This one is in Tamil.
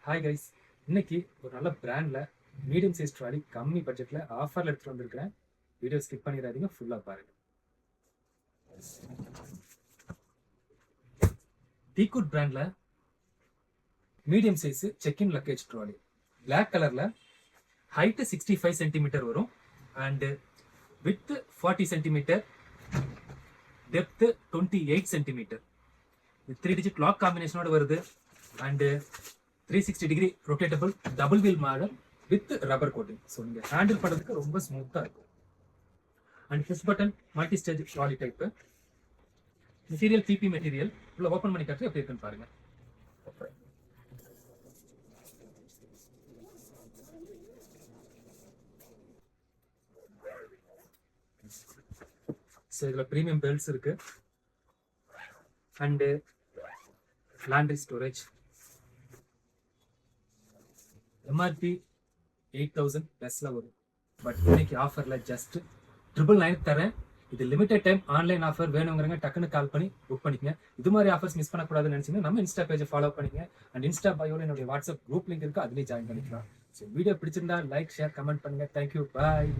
ஹாய் கைஸ், இன்னைக்கு ஒரு நல்ல பிராண்ட்ல மீடியம் சைஸ் ட்ராலி கம்மி பட்ஜெட்ல ஆஃபர்ல எடுத்துட்டு வந்திருக்கிறேன். வீடியோ ஸ்கிப் பண்ணிடாதீங்க, ஃபுல்லா பாருங்க. டீகுட் பிராண்ட்ல medium size check in luggage trolley, black கலர்ல, ஹைட் 65 சென்டிமீட்டர் வரும் and with 40 centimetre, depth 28 centimetre. 3 digit lock காம்பினேஷனோட வருது and 360 degree rotatable double wheel model with rubber coating. So நீங்கள் ஹேண்டில் பண்ணுறதுக்கு ரொம்ப ஸ்மூத்தாக இருக்கும். And push button multi stage trolley type. Material PP material. உள்ள ஓப்பன் பண்ணி காட்டு எப்படி இருக்குன்னு பாருங்க. ஸோ இதில் ப்ரீமியம் பெல்ட்ஸ் இருக்கு அண்டு லாண்ட்ரி ஸ்டோரேஜ். எம்ஆர்பி 8,000 ப்ளஸ்ல வரும். பட் இன்னைக்கு ஆஃபர்ல ஜஸ்ட் 999 தரேன். இது லிமிடெட் டைம் ஆன்லைன் ஆஃபர். வேணுங்கிறங்க டக்குன்னு கால் பண்ணி புக் பண்ணிக்கங்க. இது மாதிரி ஆஃபர்ஸ் மிஸ் பண்ணக்கூடாதுன்னு நினைச்சீங்கன்னா நம்ம இன்ஸ்டா பேஜை ஃபாலோ பண்ணிங்க அண்ட் இன்ஸ்டா பயோல என்னுடைய வாட்ஸ்அப் குரூப் லிங்க் இருக்கு, அதுலேயும் ஜாயின் பண்ணிக்கலாம். ஸோ வீடியோ பிடிச்சிருந்தா லைக், ஷேர், கமெண்ட் பண்ணுங்க. தேங்க்யூ, பாய்.